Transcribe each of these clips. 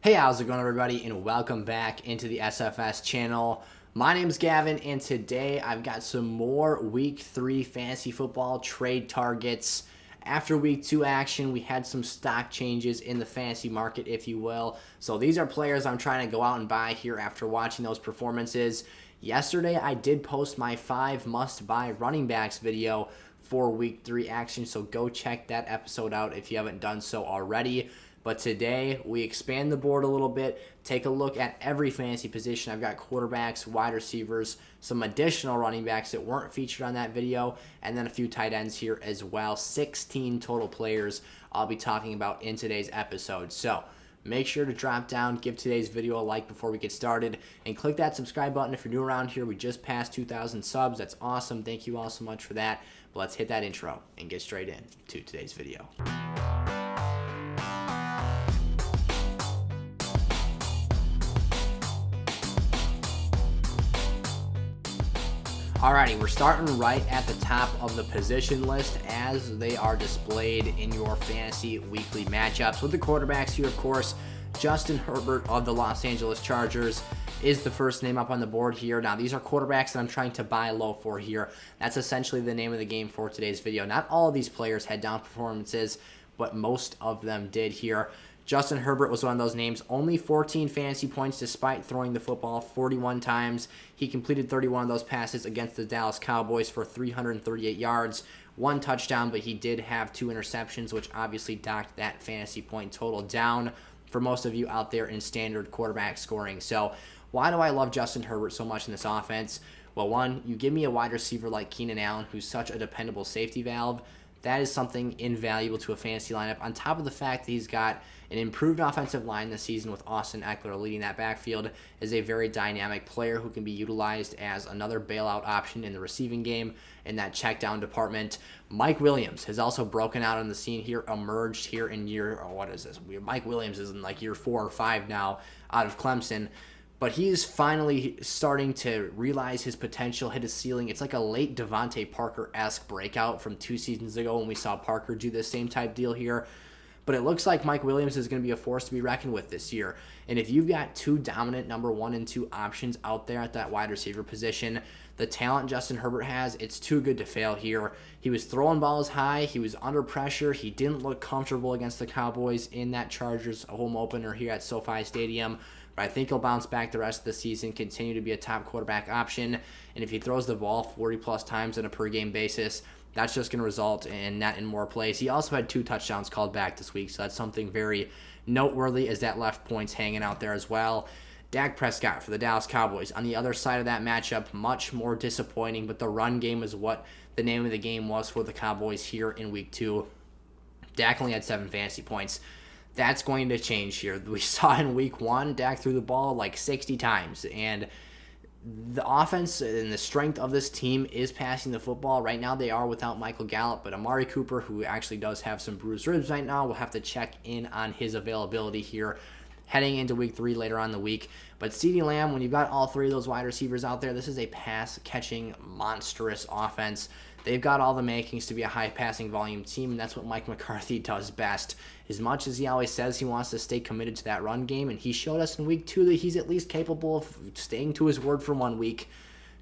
Hey, how's it going, everybody, and welcome back into the SFS channel. My name's Gavin, and today I've got some more Week 3 fantasy football trade targets. After Week 2 action, we had some stock changes in the fantasy market, if you will. So these are players I'm trying to go out and buy here after watching those performances. Yesterday, I did post my 5 must-buy running backs video for Week 3 action, so go check that episode out if you haven't done so already. But today, we expand the board a little bit, take a look at every fantasy position. I've got quarterbacks, wide receivers, some additional running backs that weren't featured on that video, and then a few tight ends here as well. 16 total players I'll be talking about in today's episode. So make sure to drop down, give today's video a like before we get started, and click that subscribe button if you're new around here. We just passed 2,000 subs. That's awesome. Thank you all so much for that. But let's hit that intro and get straight into today's video. Alrighty, we're starting right at the top of the position list as they are displayed in your fantasy weekly matchups. With the quarterbacks here, of course, Justin Herbert of the Los Angeles Chargers is the first name up on the board here. Now, these are quarterbacks that I'm trying to buy low for here. That's essentially the name of the game for today's video. Not all of these players had down performances, but most of them did here. Justin Herbert was one of those names. Only 14 fantasy points despite throwing the football 41 times. He completed 31 of those passes against the Dallas Cowboys for 338 yards, 1 touchdown, but he did have 2 interceptions, which obviously docked that fantasy point total down for most of you out there in standard quarterback scoring. So why do I love Justin Herbert so much in this offense? Well, one, you give me a wide receiver like Keenan Allen, who's such a dependable safety valve. That is something invaluable to a fantasy lineup, on top of the fact that he's got an improved offensive line this season with Austin Eckler leading that backfield, is a very dynamic player who can be utilized as another bailout option in the receiving game in that check down department. Mike Williams has also broken out on the scene here, emerged here in Mike Williams is in like year 4 or 5 now out of Clemson. But he's finally starting to realize his potential, hit his ceiling. It's like a late DeVonta Parker-esque breakout from 2 seasons ago when we saw Parker do the same type deal here. But it looks like Mike Williams is going to be a force to be reckoned with this year. And if you've got 2 dominant number 1 and 2 options out there at that wide receiver position, the talent Justin Herbert has, it's too good to fail here. He was throwing balls high. He was under pressure. He didn't look comfortable against the Cowboys in that Chargers home opener here at SoFi Stadium. But I think he'll bounce back the rest of the season, continue to be a top quarterback option. And if he throws the ball 40-plus times on a per-game basis, that's just going to result in net and more plays. He also had 2 touchdowns called back this week, so that's something very noteworthy as that left point's hanging out there as well. Dak Prescott for the Dallas Cowboys. On the other side of that matchup, much more disappointing, but the run game is what the name of the game was for the Cowboys here in Week 2. Dak only had 7 fantasy points. That's going to change here. We saw in Week 1, Dak threw the ball like 60 times, and the offense and the strength of this team is passing the football. Right now they are without Michael Gallup, but Amari Cooper, who actually does have some bruised ribs right now, we'll have to check in on his availability here heading into Week 3 later on in the week. But CeeDee Lamb, when you've got all 3 of those wide receivers out there, this is a pass-catching, monstrous offense. They've got all the makings to be a high-passing volume team, and that's what Mike McCarthy does best. As much as he always says he wants to stay committed to that run game, and he showed us in Week 2 that he's at least capable of staying to his word for 1 week,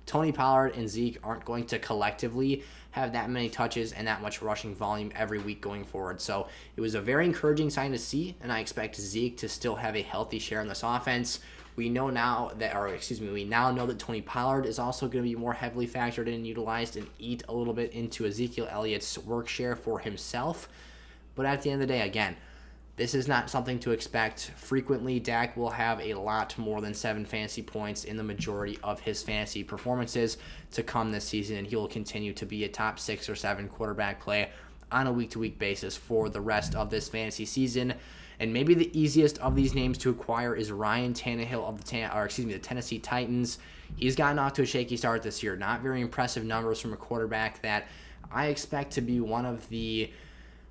Tony Pollard and Zeke aren't going to collectively have that many touches and that much rushing volume every week going forward. So it was a very encouraging sign to see, and I expect Zeke to still have a healthy share in this offense. We now know that Tony Pollard is also going to be more heavily factored in and utilized and eat a little bit into Ezekiel Elliott's work share for himself. But at the end of the day, again, this is not something to expect frequently. Dak will have a lot more than 7 fantasy points in the majority of his fantasy performances to come this season, and he will continue to be a top 6 or 7 quarterback play on a week-to-week basis for the rest of this fantasy season. And maybe the easiest of these names to acquire is Ryan Tannehill of the Tennessee Titans. He's gotten off to a shaky start this year. Not very impressive numbers from a quarterback that I expect to be one of the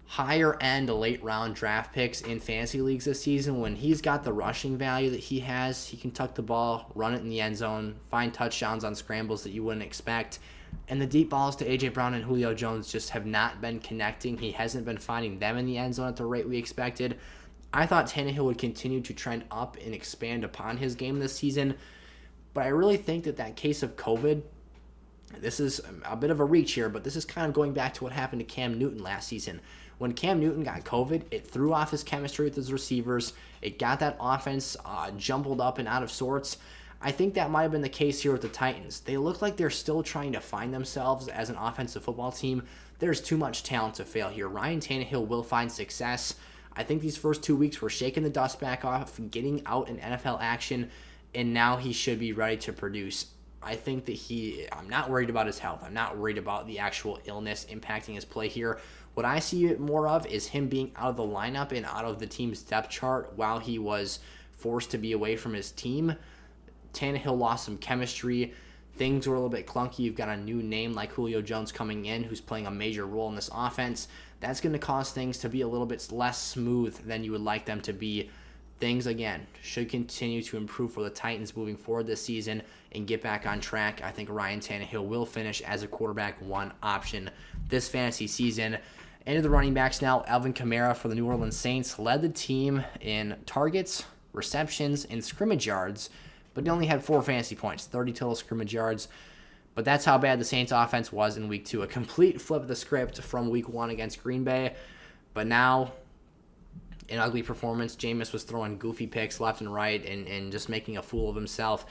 higher-end late-round draft picks in fantasy leagues this season. When he's got the rushing value that he has, he can tuck the ball, run it in the end zone, find touchdowns on scrambles that you wouldn't expect. And the deep balls to A.J. Brown and Julio Jones just have not been connecting. He hasn't been finding them in the end zone at the rate we expected. I thought Tannehill would continue to trend up and expand upon his game this season, but I really think that case of COVID, this is a bit of a reach here, but this is kind of going back to what happened to Cam Newton last season. When Cam Newton got COVID, it threw off his chemistry with his receivers. It got that offense jumbled up and out of sorts. I think that might have been the case here with the Titans. They look like they're still trying to find themselves as an offensive football team. There's too much talent to fail here. Ryan Tannehill will find success. I think these first 2 weeks were shaking the dust back off, getting out in NFL action, and now he should be ready to produce. I think that I'm not worried about his health. I'm not worried about the actual illness impacting his play here. What I see it more of is him being out of the lineup and out of the team's depth chart while he was forced to be away from his team. Tannehill lost some chemistry. Things were a little bit clunky. You've got a new name like Julio Jones coming in who's playing a major role in this offense. That's going to cause things to be a little bit less smooth than you would like them to be. Things, again, should continue to improve for the Titans moving forward this season and get back on track. I think Ryan Tannehill will finish as a quarterback one option this fantasy season. Into the running backs now. Alvin Kamara for the New Orleans Saints led the team in targets, receptions, and scrimmage yards, but he only had 4 fantasy points, 30 total scrimmage yards. But that's how bad the Saints offense was in week 2. A complete flip of the script from week 1 against Green Bay. But now, an ugly performance. Jameis was throwing goofy picks left and right and just making a fool of himself.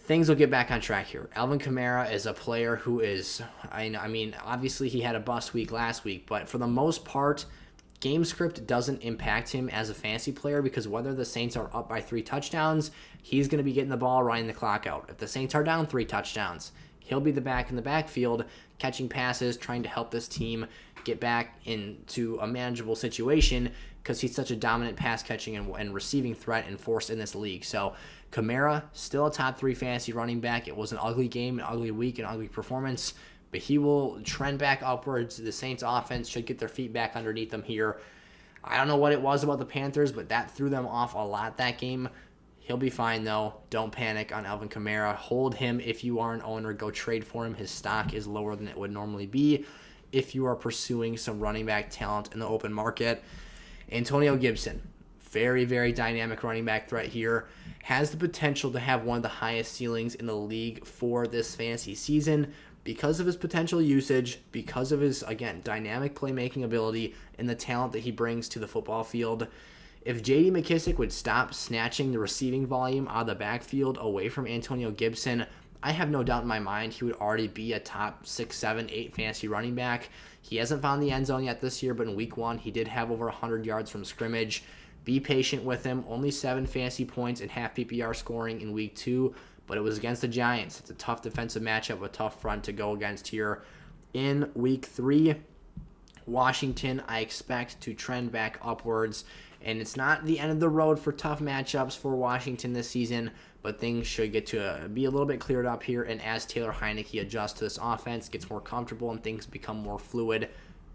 Things will get back on track here. Alvin Kamara is a player who is, I mean, obviously he had a bust week last week, but for the most part, game script doesn't impact him as a fantasy player because whether the Saints are up by 3 touchdowns, he's going to be getting the ball, running the clock out. If the Saints are down 3 touchdowns, he'll be the back in the backfield, catching passes, trying to help this team get back into a manageable situation because he's such a dominant pass-catching and receiving threat and force in this league. So Kamara, still a top 3 fantasy running back. It was an ugly game, an ugly week, an ugly performance, but he will trend back upwards. The Saints offense should get their feet back underneath them here. I don't know what it was about the Panthers, but that threw them off a lot that game. He'll be fine, though. Don't panic on Alvin Kamara. Hold him if you are an owner. Go trade for him. His stock is lower than it would normally be if you are pursuing some running back talent in the open market. Antonio Gibson, very, very dynamic running back threat here. Has the potential to have one of the highest ceilings in the league for this fantasy season because of his potential usage, because of his, again, dynamic playmaking ability and the talent that he brings to the football field. If J.D. McKissic would stop snatching the receiving volume out of the backfield away from Antonio Gibson, I have no doubt in my mind he would already be a top 6, 7, 8 fantasy running back. He hasn't found the end zone yet this year, but in week 1, he did have over 100 yards from scrimmage. Be patient with him. Only 7 fantasy points and half PPR scoring in week 2, but it was against the Giants. It's a tough defensive matchup, a tough front to go against here. In week 3, Washington, I expect to trend back upwards. And it's not the end of the road for tough matchups for Washington this season, but things should get to be a little bit cleared up here. And as Taylor Heineke adjusts to this offense, gets more comfortable, and things become more fluid,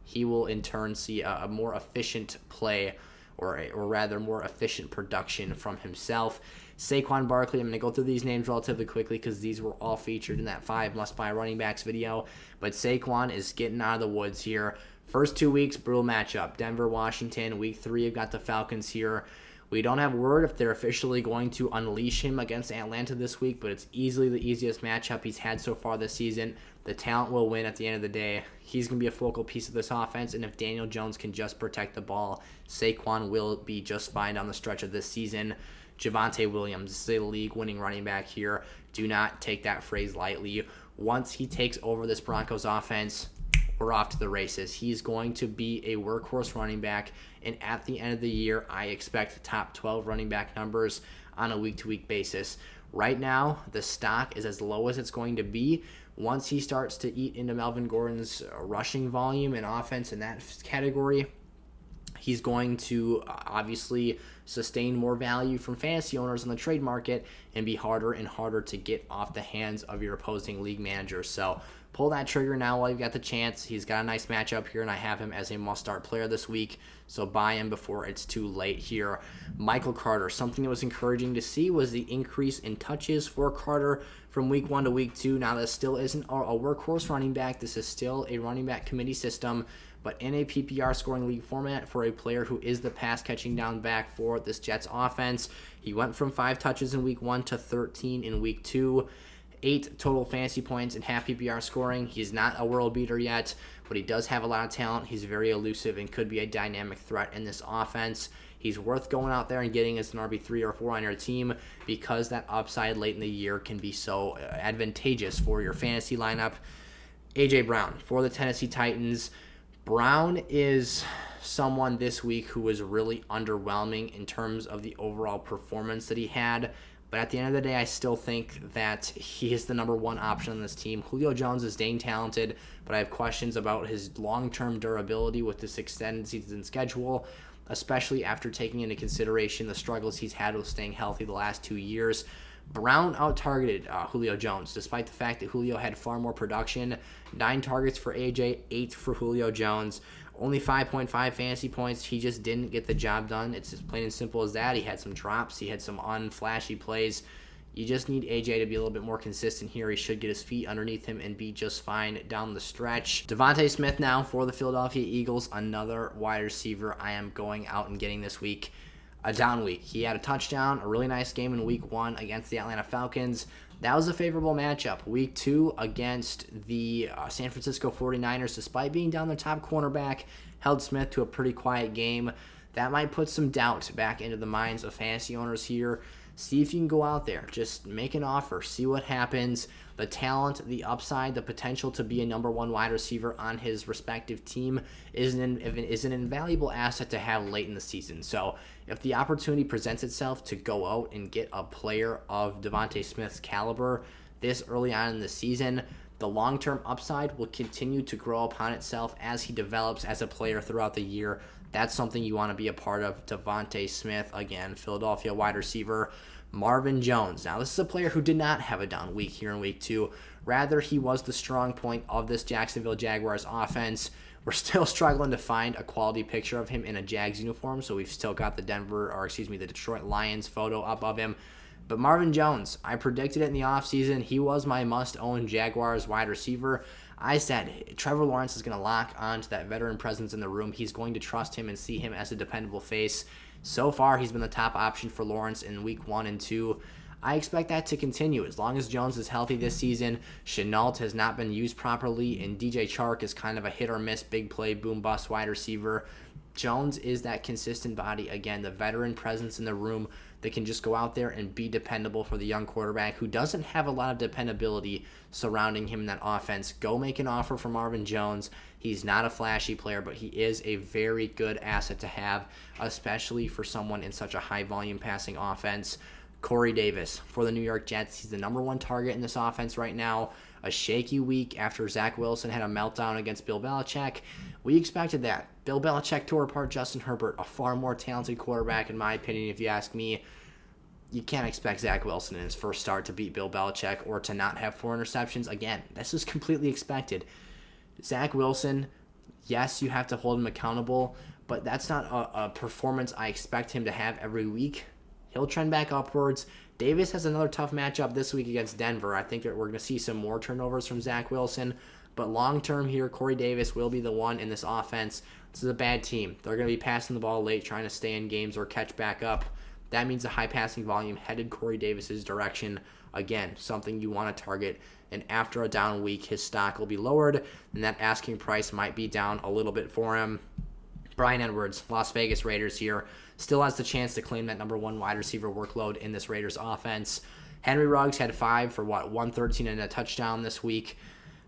he will in turn see a more efficient play, or rather more efficient production from himself. Saquon Barkley, I'm going to go through these names relatively quickly because these were all featured in that 5 must-buy running backs video. But Saquon is getting out of the woods here. First 2 weeks, brutal matchup. Denver, Washington. Week 3, you've got the Falcons here. We don't have word if they're officially going to unleash him against Atlanta this week, but it's easily the easiest matchup he's had so far this season. The talent will win at the end of the day. He's going to be a focal piece of this offense, and if Daniel Jones can just protect the ball, Saquon will be just fine on the stretch of this season. Javonte Williams is a league-winning running back here. Do not take that phrase lightly. Once he takes over this Broncos offense, we're off to the races. He's going to be a workhorse running back, and at the end of the year, I expect top 12 running back numbers on a week-to-week basis. Right now, the stock is as low as it's going to be. Once he starts to eat into Melvin Gordon's rushing volume and offense in that category, he's going to obviously sustain more value from fantasy owners in the trade market and be harder and harder to get off the hands of your opposing league managers. So pull that trigger now while you've got the chance. He's got a nice matchup here, and I have him as a must-start player this week, so buy him before it's too late here. Michael Carter, something that was encouraging to see was the increase in touches for Carter from week 1 to week 2. Now, this still isn't a workhorse running back. This is still a running back committee system, but in a PPR scoring league format for a player who is the pass-catching down back for this Jets offense, he went from 5 touches in week 1 to 13 in week 2. 8 total fantasy points in half PPR scoring. He's not a world beater yet, but he does have a lot of talent. He's very elusive and could be a dynamic threat in this offense. He's worth going out there and getting as an RB3 or 4 on your team because that upside late in the year can be so advantageous for your fantasy lineup. A.J. Brown for the Tennessee Titans. Brown is someone this week who was really underwhelming in terms of the overall performance that he had. But at the end of the day, I still think that he is the number 1 option on this team. Julio Jones is dang talented, but I have questions about his long-term durability with this extended season schedule, especially after taking into consideration the struggles he's had with staying healthy the last 2 years. Brown out-targeted Julio Jones, despite the fact that Julio had far more production. 9 targets for AJ, 8 for Julio Jones. Only 5.5 fantasy points. He just didn't get the job done. It's as plain and simple as that. He had some drops. He had some unflashy plays. You just need AJ to be a little bit more consistent here. He should get his feet underneath him and be just fine down the stretch. DeVonta Smith now for the Philadelphia Eagles, another wide receiver I am going out and getting this week. A down week. He had a touchdown, a really nice game in week 1 against the Atlanta Falcons. That was a favorable matchup. Week 2 against the San Francisco 49ers, despite being down their top cornerback, held Smith to a pretty quiet game. That might put some doubt back into the minds of fantasy owners here. See if you can go out there. Just make an offer. See what happens. The talent, the upside, the potential to be a number 1 wide receiver on his respective team is an invaluable asset to have late in the season. So if the opportunity presents itself to go out and get a player of DeVonta Smith's caliber this early on in the season, the long-term upside will continue to grow upon itself as he develops as a player throughout the year. That's something you want to be a part of. DeVonta Smith, again, Philadelphia wide receiver. Marvin Jones. Now, this is a player who did not have a down week here in week 2. Rather, he was the strong point of this Jacksonville Jaguars offense. We're still struggling to find a quality picture of him in a Jags uniform, so we've still got the Detroit Lions photo up of him. But Marvin Jones, I predicted it in the offseason. He was my must-own Jaguars wide receiver. I said Trevor Lawrence is going to lock onto that veteran presence in the room. He's going to trust him and see him as a dependable face. So far, he's been the top option for Lawrence in week 1 and 2. I expect that to continue as long as Jones is healthy this season. Shenault has not been used properly, and DJ Chark is kind of a hit-or-miss, big play, boom-bust wide receiver. Jones is that consistent body, again, the veteran presence in the room that can just go out there and be dependable for the young quarterback who doesn't have a lot of dependability surrounding him in that offense. Go make an offer for Marvin Jones. He's not a flashy player, but he is a very good asset to have, especially for someone in such a high-volume passing offense. Corey Davis for the New York Jets. He's the number 1 target in this offense right now. A shaky week after Zach Wilson had a meltdown against Bill Belichick. We expected that. Bill Belichick tore apart Justin Herbert, a far more talented quarterback in my opinion, if you ask me. You can't expect Zach Wilson in his first start to beat Bill Belichick or to not have 4 interceptions. Again, this is completely expected. Zach Wilson, yes, you have to hold him accountable, but that's not a performance I expect him to have every week. He'll trend back upwards. Davis has another tough matchup this week against Denver. I think that we're going to see some more turnovers from Zach Wilson. But long-term here, Corey Davis will be the one in this offense. This is a bad team. They're going to be passing the ball late, trying to stay in games or catch back up. That means a high passing volume headed Corey Davis's direction. Again, something you want to target. And after a down week, his stock will be lowered, and that asking price might be down a little bit for him. Bryan Edwards, Las Vegas Raiders here, still has the chance to claim that number 1 wide receiver workload in this Raiders offense. Henry Ruggs had 5 for 113 and a touchdown this week,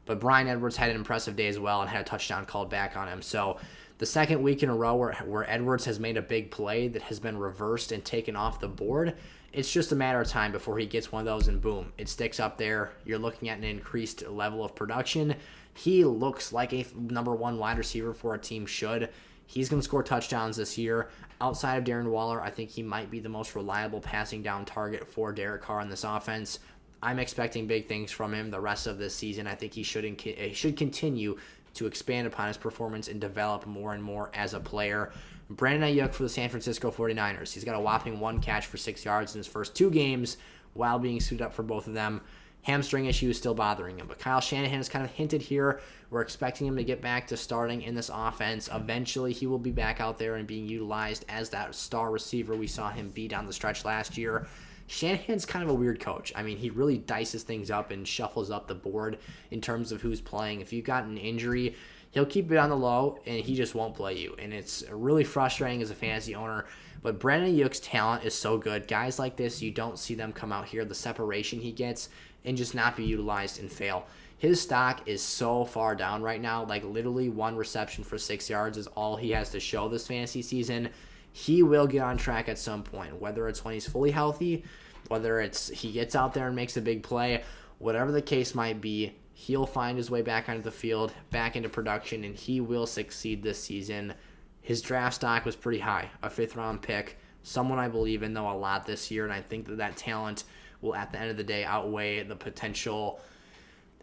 but Bryan Edwards had an impressive day as well and had a touchdown called back on him. So the second week in a row where Edwards has made a big play that has been reversed and taken off the board, it's just a matter of time before he gets one of those and boom, it sticks up there. You're looking at an increased level of production. He looks like a number 1 wide receiver for a team should. He's going to score touchdowns this year. Outside of Darren Waller, I think he might be the most reliable passing down target for Derek Carr in this offense. I'm expecting big things from him the rest of this season. I think he should continue to expand upon his performance and develop more and more as a player. Brandon Aiyuk for the San Francisco 49ers. He's got a whopping 1 catch for 6 yards in his first 2 games while being suited up for both of them. Hamstring issue is still bothering him, but Kyle Shanahan has kind of hinted here. We're expecting him to get back to starting in this offense. Eventually, he will be back out there and being utilized as that star receiver we saw him be down the stretch last year. Shanahan's kind of a weird coach. I mean, he really dices things up and shuffles up the board in terms of who's playing. If you've got an injury, he'll keep it on the low, and he just won't play you. And it's really frustrating as a fantasy owner. But Brandon Aiyuk's talent is so good. Guys like this, you don't see them come out here, the separation he gets, and just not be utilized and fail. His stock is so far down right now. Like, literally 1 reception for 6 yards is all he has to show this fantasy season. He will get on track at some point, whether it's when he's fully healthy, whether it's he gets out there and makes a big play, whatever the case might be, he'll find his way back onto the field, back into production, and he will succeed this season. His draft stock was pretty high, a 5th-round pick, someone I believe in, though, a lot this year, and I think that talent will, at the end of the day, outweigh the potential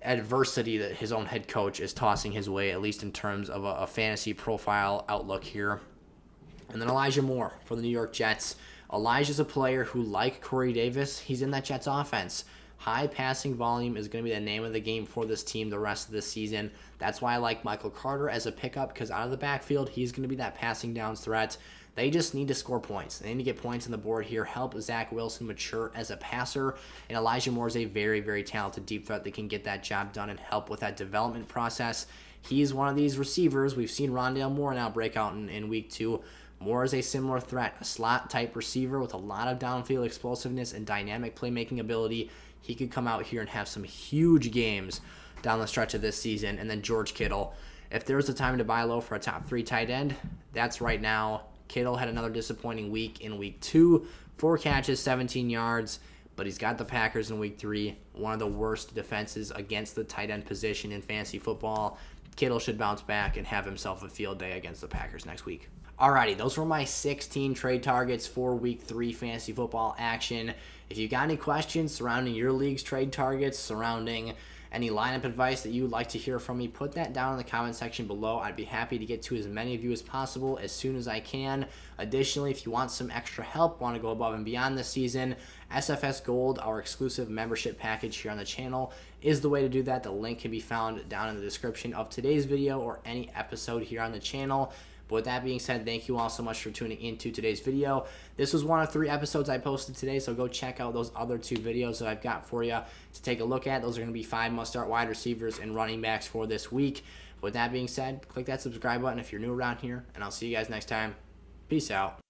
adversity that his own head coach is tossing his way, at least in terms of a fantasy profile outlook here. And then Elijah Moore for the New York Jets. Elijah's a player who, like Corey Davis, he's in that Jets offense. High passing volume is going to be the name of the game for this team the rest of this season. That's why I like Michael Carter as a pickup, because out of the backfield, he's going to be that passing downs threat. They just need to score points. They need to get points on the board here, help Zach Wilson mature as a passer. And Elijah Moore is a very, very talented deep threat that can get that job done and help with that development process. He's one of these receivers. We've seen Rondale Moore now break out in week 2. Moore is a similar threat, a slot-type receiver with a lot of downfield explosiveness and dynamic playmaking ability. He could come out here and have some huge games down the stretch of this season. And then George Kittle. If there was a time to buy low for a top 3 tight end, that's right now. Kittle had another disappointing week in week 2. 4 catches, 17 yards, but he's got the Packers in week 3. One of the worst defenses against the tight end position in fantasy football. Kittle should bounce back and have himself a field day against the Packers next week. Alrighty, those were my 16 trade targets for week 3 fantasy football action. If you got any questions surrounding your league's trade targets, surrounding any lineup advice that you would like to hear from me, put that down in the comment section below. I'd be happy to get to as many of you as possible as soon as I can. Additionally, if you want some extra help, want to go above and beyond this season, SFS Gold, our exclusive membership package here on the channel, is the way to do that. The link can be found down in the description of today's video or any episode here on the channel. But with that being said, thank you all so much for tuning into today's video. This was one of 3 episodes I posted today, so go check out those other 2 videos that I've got for you to take a look at. Those are going to be 5 must-start wide receivers and running backs for this week. With that being said, click that subscribe button if you're new around here, and I'll see you guys next time. Peace out.